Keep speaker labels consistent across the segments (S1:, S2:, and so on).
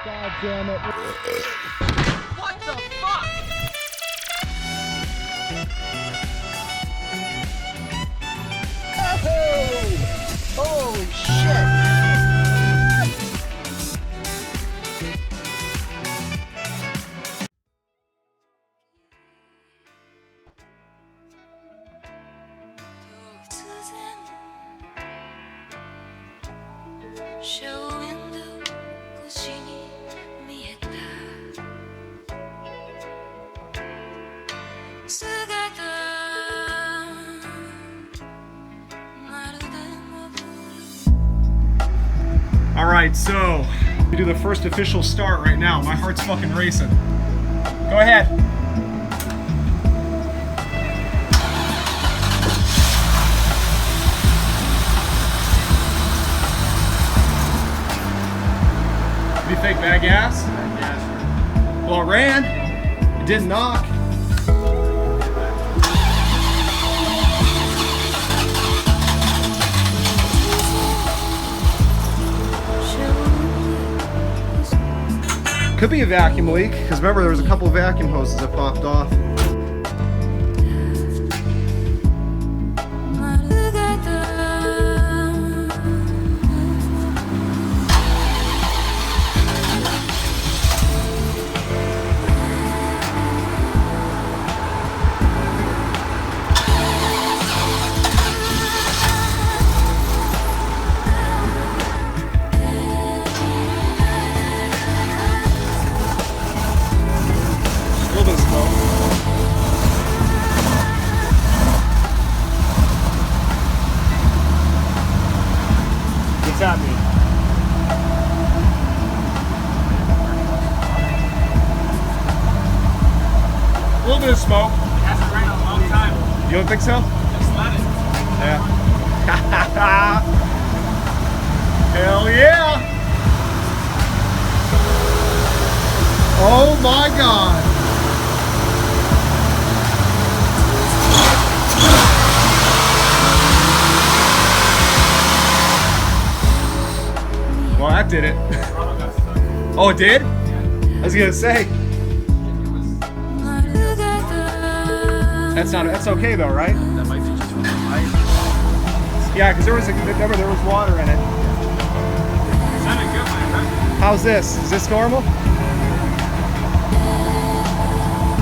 S1: God damn it.
S2: What the fuck?
S1: Oh! Holy shit!
S3: All right, so we do the first official start right now. My heart's fucking racing. Go ahead. What do you think, bad gas?
S2: Bad gas.
S3: Well, it ran. It didn't knock. Could be a vacuum leak, because remember there was a couple of vacuum hoses that popped off. What's that mean? A little bit of smoke.
S2: It hasn't rained in a long time.
S3: You don't think so?
S2: Just let it.
S3: Yeah. Hell yeah! Oh my God! Well, that did it. Oh, it did? I was gonna say. That's okay though, right?
S2: That might be just from the light.
S3: Yeah, because there was water in it.
S2: Sounded good, man, right?
S3: How's this? Is this normal?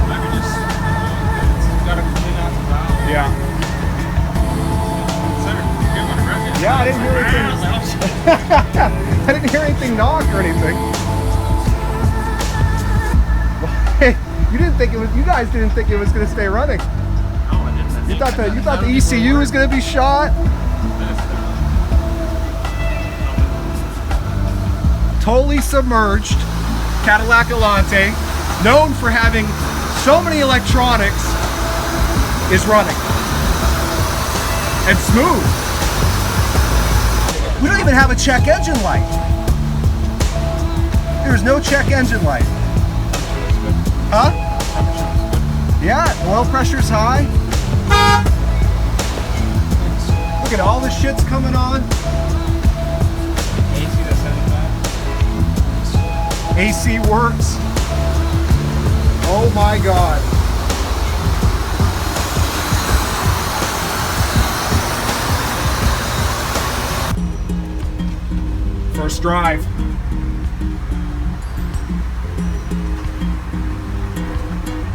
S2: Maybe just gotta clean out the valve.
S3: Yeah.
S2: Sounded good, man, right?
S3: Yeah, I didn't hear anything. I didn't hear anything knock or anything. You didn't think it was. You guys didn't think it was going to stay running.
S2: No, I didn't.
S3: You thought the ECU was going to be shot. Totally submerged Cadillac Allante, known for having so many electronics, is running and smooth. We don't even have a check engine light. There's no check engine light. Huh? Yeah, oil pressure's high. Look at all the shit's coming on. AC works. Oh my God. First drive.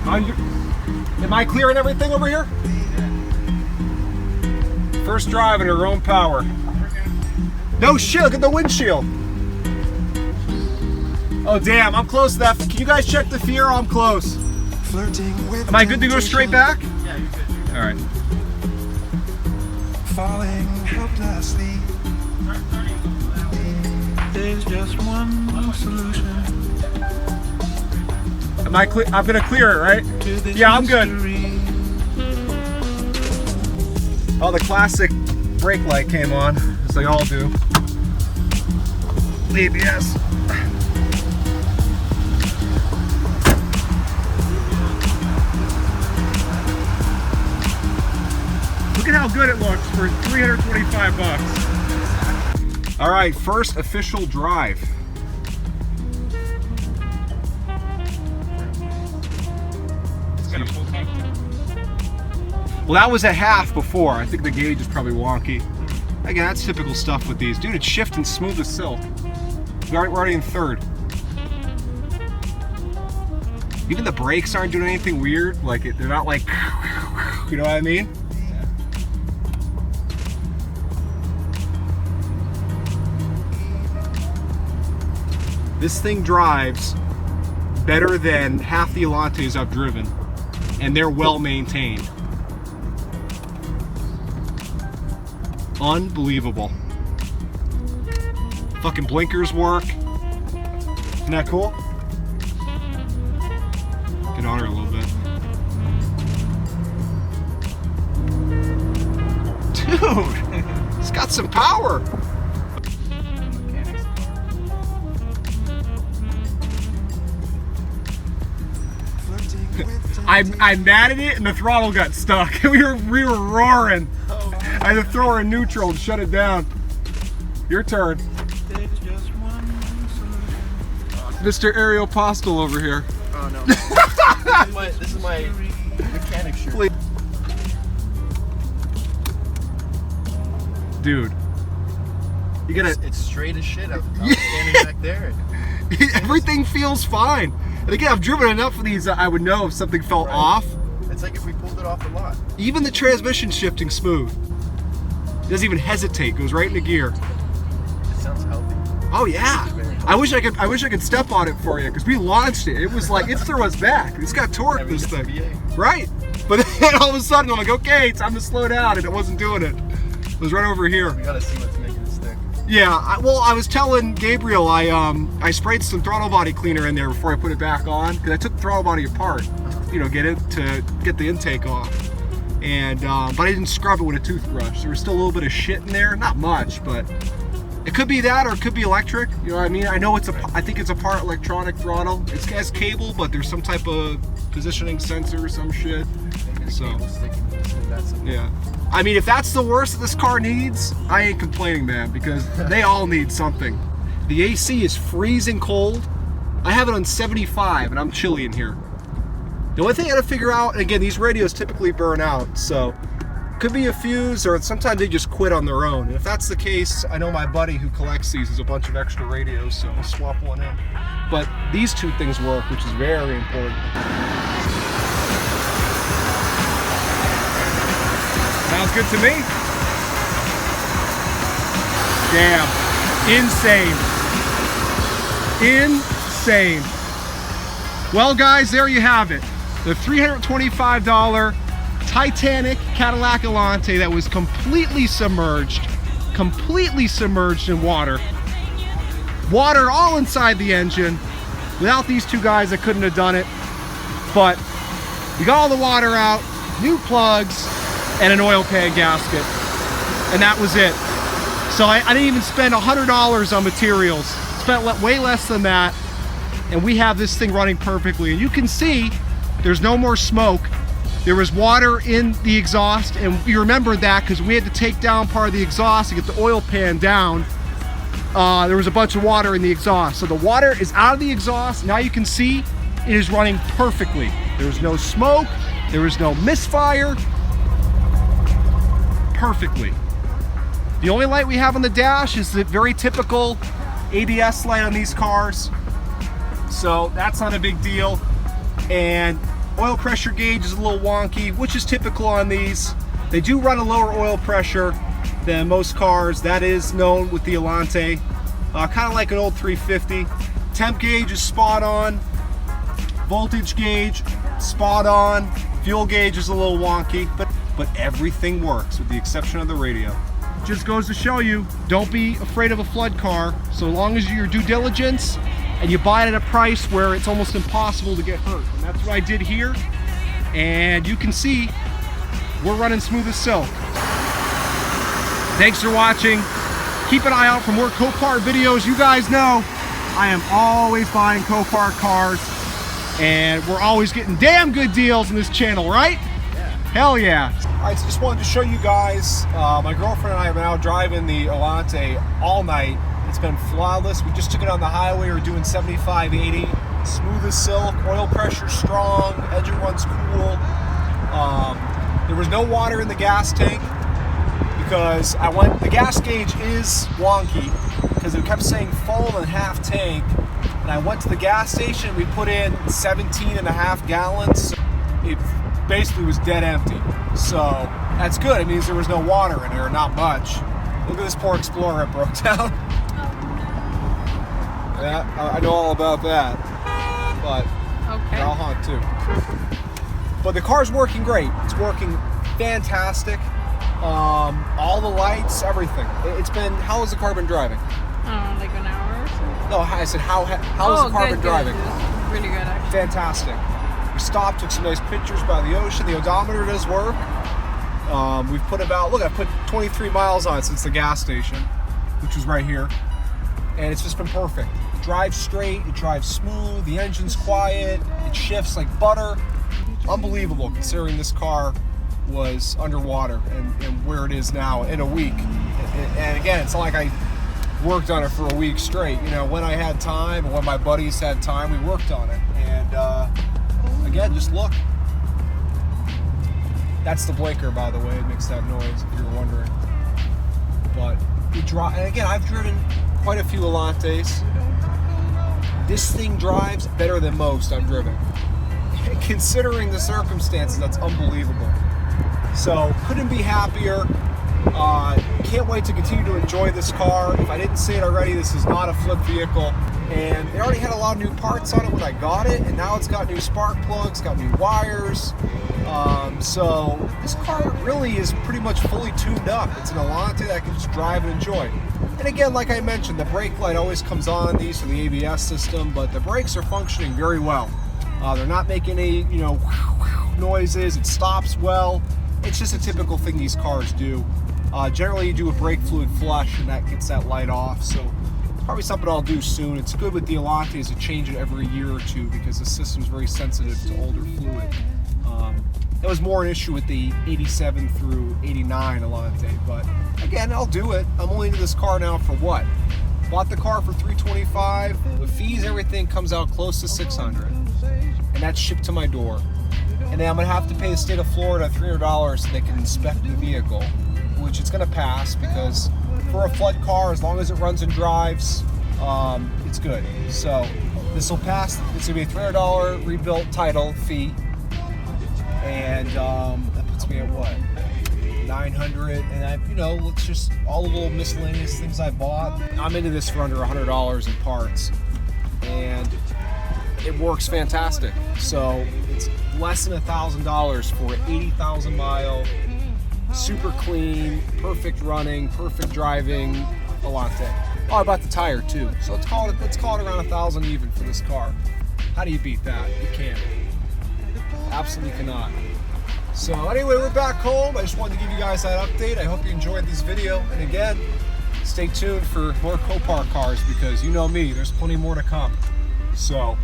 S3: Am I clearing everything over here? First drive in her own power. No shit, look at the windshield. Oh damn, I'm close to that. Can you guys check the fear? I'm close. Am I good to go straight back?
S2: Yeah, you could.
S3: All right.
S4: Falling helplessly. There's just one solution.
S3: Am I clear? I'm gonna clear it, right? Yeah, I'm good. Oh, the classic brake light came on, as they all do. ABS. Look at how good it looks for 325 bucks. All right, first official drive. Well, that was at half before. I think the gauge is probably wonky. Again, that's typical stuff with these. Dude, it's shifting smooth as silk. We're already in third. Even the brakes aren't doing anything weird. Like, they're not like, you know what I mean? This thing drives better than half the Allantes I've driven, and they're well maintained. Unbelievable. Fucking blinkers work. Isn't that cool? Get on her a little bit. Dude, it's got some power. I'm mad at it, and the throttle got stuck. we were roaring. I had to throw her in neutral and shut it down. Your turn.
S4: There's just one solution.
S3: Mr. Ariel Postal over here.
S1: Oh no. this is my mechanic shirt.
S3: Please. Dude, you gotta.
S1: It's straight as shit. I was standing back there.
S3: Everything feels fine. And again, I've driven enough of these that I would know if something felt off.
S1: It's like if we pulled it off the lot.
S3: Even the transmission shifting smooth. Doesn't even hesitate. Goes right into gear.
S1: It sounds healthy.
S3: Oh yeah. I wish I could step on it for you because we launched it. It was like it threw us back. It's got torque. This thing. Right. But then all of a sudden I'm like, okay, it's time to slow down, and it wasn't doing it. It was right over here.
S1: We gotta see what's making it stick.
S3: Yeah, I was telling Gabriel I sprayed some throttle body cleaner in there before I put it back on because I took the throttle body apart, you know, get the intake off, and but I didn't scrub it with a toothbrush. There was still a little bit of shit in there, not much, but it could be that or it could be electric. You know what I mean? I know I think it's a part electronic throttle. It has cable, but there's some type of positioning sensor or some shit. So yeah. I mean, if that's the worst that this car needs, I ain't complaining, man, because they all need something. The AC is freezing cold. I have it on 75, and I'm chilly in here. The only thing I gotta figure out, and again, these radios typically burn out, so could be a fuse, or sometimes they just quit on their own. And if that's the case, I know my buddy who collects these has a bunch of extra radios, so we'll swap one in. But these two things work, which is very important. Sounds good to me. Damn. Insane. Insane. Well, guys, there you have it. The $325 Titanic Cadillac Allante that was completely submerged in water. Water all inside the engine. Without these two guys, I couldn't have done it. But we got all the water out, new plugs, and an oil pan gasket, and that was it. So I didn't even spend $100 on materials. Spent way less than that, and we have this thing running perfectly. And you can see there's no more smoke. There was water in the exhaust, and we remembered that because we had to take down part of the exhaust to get the oil pan down. There was a bunch of water in the exhaust. So the water is out of the exhaust. Now you can see it is running perfectly. There was no smoke, there was no misfire. Perfectly. The only light we have on the dash is the very typical ABS light on these cars, so that's not a big deal. And oil pressure gauge is a little wonky, which is typical on these. They do run a lower oil pressure than most cars. That is known with the Allante, kind of like an old 350. Temp gauge is spot on. Voltage gauge, spot on. Fuel gauge is a little wonky, but everything works with the exception of the radio. Just goes to show you, don't be afraid of a flood car so long as you do your due diligence and you buy it at a price where it's almost impossible to get hurt. And that's what I did here. And you can see we're running smooth as silk. Thanks for watching. Keep an eye out for more Copart videos. You guys know I am always buying Copart cars, and we're always getting damn good deals on this channel, right? Hell yeah. All right, so just wanted to show you guys, my girlfriend and I are now driving the Allante all night. It's been flawless. We just took it on the highway. We're doing 75, 80, smooth as silk, oil pressure strong, engine runs cool. There was no water in the gas tank because the gas gauge is wonky because it kept saying full and half tank. And I went to the gas station, we put in 17.5 gallons. It basically was dead empty. So that's good. It means there was no water in there, not much. Look at this poor Explorer, it broke down. Yeah, I know all about that. But
S5: Okay.
S3: I'll honk too. But the car's working great. It's working fantastic. All the lights, everything. It's been. How has the car been driving?
S5: Like an hour or so.
S3: No, I said how has the car been driving?
S5: Good. Really good, actually.
S3: Fantastic. We stopped, took some nice pictures by the ocean. The odometer does work. We've put I put 23 miles on it since the gas station, which was right here, and it's just been perfect. It drives straight, it drives smooth, the engine's quiet, it shifts like butter. Unbelievable considering this car was underwater and where it is now in a week. And again, it's not like I worked on it for a week straight. You know, when I had time and when my buddies had time, we worked on it. And again, just look. That's the blinker, by the way. It makes that noise if you're wondering. But and again, I've driven quite a few Allantes. This thing drives better than most I've driven. Considering the circumstances, that's unbelievable. So, couldn't be happier. Can't wait to continue to enjoy this car. If I didn't say it already, this is not a flip vehicle. And they already had a lot of new parts on it when I got it, and now it's got new spark plugs, got new wires. So this car really is pretty much fully tuned up. It's an Allante that I can just drive and enjoy. And again, like I mentioned, the brake light always comes on these for the ABS system, but the brakes are functioning very well. They're not making any, noises. It stops well. It's just a typical thing these cars do. Generally, you do a brake fluid flush, and that gets that light off. So it's probably something I'll do soon. It's good with the Allante is to change it every year or two because the system's very sensitive to older fluid. It was more an issue with the 87 through 89 Allante, but again, I'll do it. I'm only into this car now for what? Bought the car for $325. With fees, everything comes out close to $600, and that's shipped to my door. And then I'm gonna have to pay the state of Florida $300 so they can inspect the vehicle, which it's gonna pass because for a flood car, as long as it runs and drives, it's good. So this will pass. It's gonna be a $300 rebuilt title fee. And that puts me at what? 900, and it's just all the little miscellaneous things I bought. I'm into this for under $100 in parts, and it works fantastic. So it's less than $1,000 for an 80,000 mile, super clean, perfect running, perfect driving Allante. Oh, I bought the tire too. So let's call it around $1,000 even for this car. How do you beat that? You can't. Absolutely cannot. So anyway, we're back home. I just wanted to give you guys that update. I hope you enjoyed this video. And again, stay tuned for more Copart cars because you know me, there's plenty more to come. So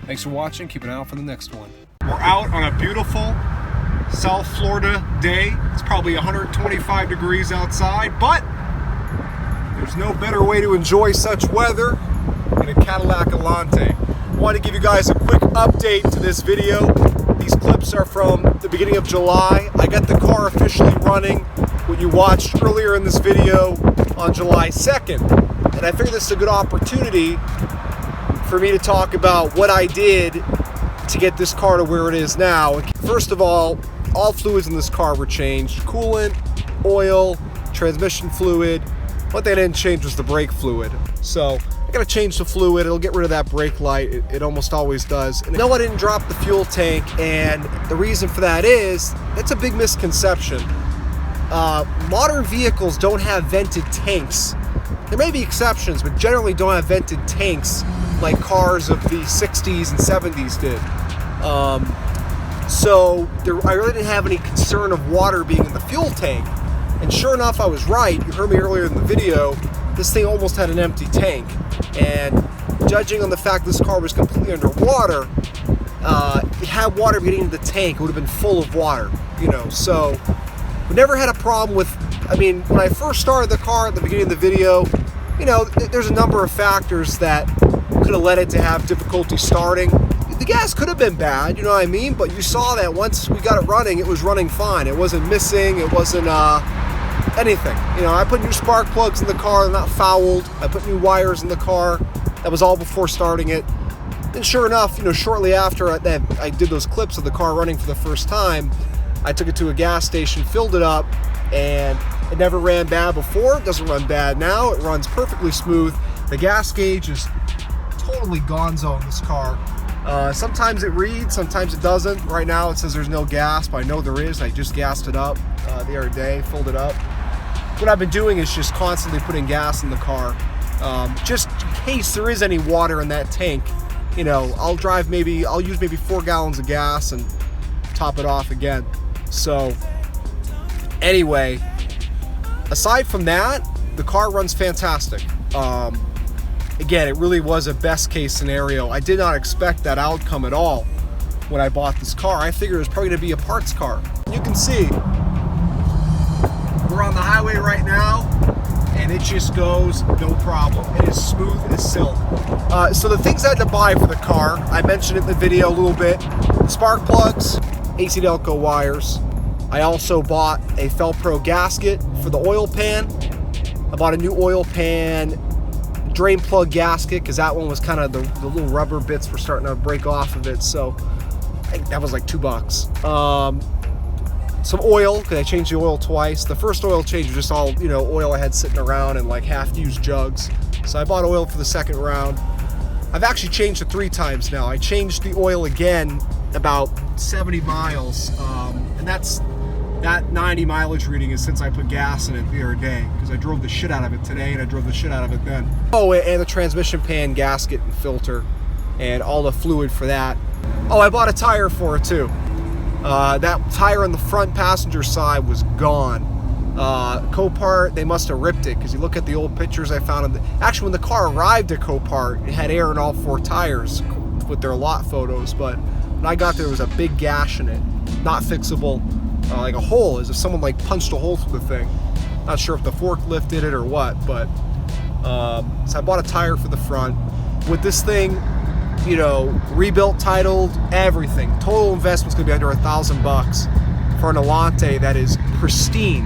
S3: thanks for watching. Keep an eye out for the next one. We're out on a beautiful South Florida day. It's probably 125 degrees outside, but there's no better way to enjoy such weather than a Cadillac Allante. I want to give you guys a quick update to this video. These clips are from the beginning of July. I got the car officially running what you watched earlier in this video on July 2nd. And I figured this is a good opportunity for me to talk about what I did to get this car to where it is now. First of all fluids in this car were changed. Coolant, oil, transmission fluid. What they didn't change was the brake fluid. So I gotta change the fluid. It'll get rid of that brake light. It almost always does. And no, I didn't drop the fuel tank, and the reason for that is that's a big misconception. Modern vehicles don't have vented tanks. There may be exceptions, but generally don't have vented tanks like cars of the 60s and 70s did. So I really didn't have any concern of water being in the fuel tank. And sure enough, I was right. You heard me earlier in the video. This thing almost had an empty tank. And judging on the fact this car was completely underwater, it had water getting into the tank. It would have been full of water, So we never had a problem with, when I first started the car at the beginning of the video, there's a number of factors that could have led it to have difficulty starting. The gas could have been bad, you know what I mean? But you saw that once we got it running, it was running fine. It wasn't missing, it wasn't anything. You know, I put new spark plugs in the car, they're not fouled. I put new wires in the car. That was all before starting it. And sure enough, you know, shortly after that I did those clips of the car running for the first time, I took it to a gas station, filled it up, and it never ran bad before. It doesn't run bad now. It runs perfectly smooth. The gas gauge is totally gonzo in this car. Sometimes it reads, sometimes it doesn't. Right now it says there's no gas, but I know there is. I just gassed it up the other day, filled it up. What I've been doing is just constantly putting gas in the car, just in case there is any water in that tank. You know, I'll use maybe 4 gallons of gas and top it off again. So anyway, aside from that, the car runs fantastic. Again, it really was a best case scenario. I did not expect that outcome at all when I bought this car. I figured it was probably going to be a parts car. You can see we're on the highway right now, and it just goes no problem. It is smooth as silk. So the things I had to buy for the car, I mentioned it in the video a little bit. Spark plugs, AC Delco wires. I also bought a Felpro gasket for the oil pan. I bought a new oil pan drain plug gasket because that one was kind of the little rubber bits were starting to break off of it. So I think that was like $2. Some oil, because I changed the oil twice. The first oil change was just all, you know, oil I had sitting around in like half-used jugs. So I bought oil for the second round. I've actually changed it 3 times now. I changed the oil again about 70 miles, and that 90 mileage reading is since I put gas in it the other day, because I drove the shit out of it today and I drove the shit out of it then. Oh, and the transmission pan gasket and filter and all the fluid for that. Oh, I bought a tire for it too. That tire on the front passenger side was gone. Copart, they must have ripped it, because you look at the old pictures I found. Actually, when the car arrived at Copart, it had air in all 4 tires with their lot photos, but when I got there was a big gash in it, not fixable. Like a hole, as if someone like punched a hole through the thing. Not sure if the forklift did it or what, but so I bought a tire for the front. With this thing, you know, rebuilt, titled, everything. Total investment's gonna be under $1,000 for an Allante that is pristine.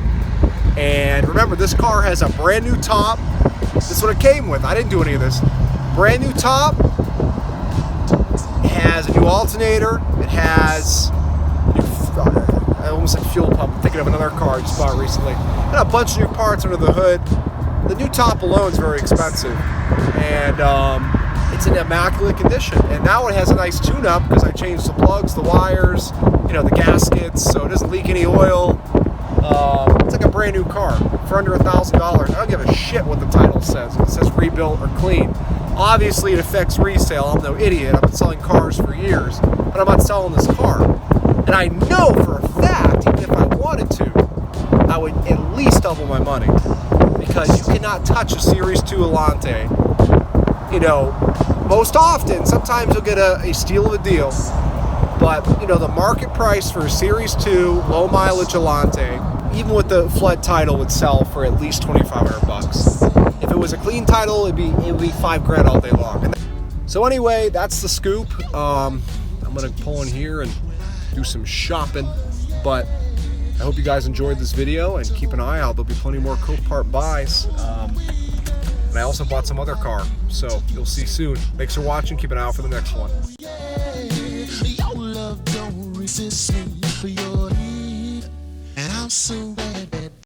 S3: And remember, this car has a brand new top. This is what it came with. I didn't do any of this. Brand new top. It has a new alternator. It has I almost said fuel pump. I'm thinking of another car I just bought recently. And a bunch of new parts under the hood. The new top alone is very expensive, and it's in immaculate condition. And now it has a nice tune-up because I changed the plugs, the wires, you know, the gaskets, so it doesn't leak any oil. It's like a brand new car for under $1,000. I don't give a shit what the title says. If it says rebuilt or clean. Obviously, it affects resale. I'm no idiot. I've been selling cars for years, but I'm not selling this car. And I know for a fact, even if I wanted to, I would at least double my money, because you cannot touch a Series 2 Allante. You know, most often, sometimes you'll get a steal of a deal, but you know, the market price for a Series 2 low mileage Allante, even with the flood title, would sell for at least $2,500. If it was a clean title, it'd be $5 all day long. So anyway, that's the scoop. I'm gonna pull in here and do some shopping, but I hope you guys enjoyed this video, and keep an eye out. There'll be plenty more Copart buys, and I also bought some other car, so you'll see soon. Thanks for watching. Keep an eye out for the next one.
S6: Your love don't resist me for your need, and I'm so bad.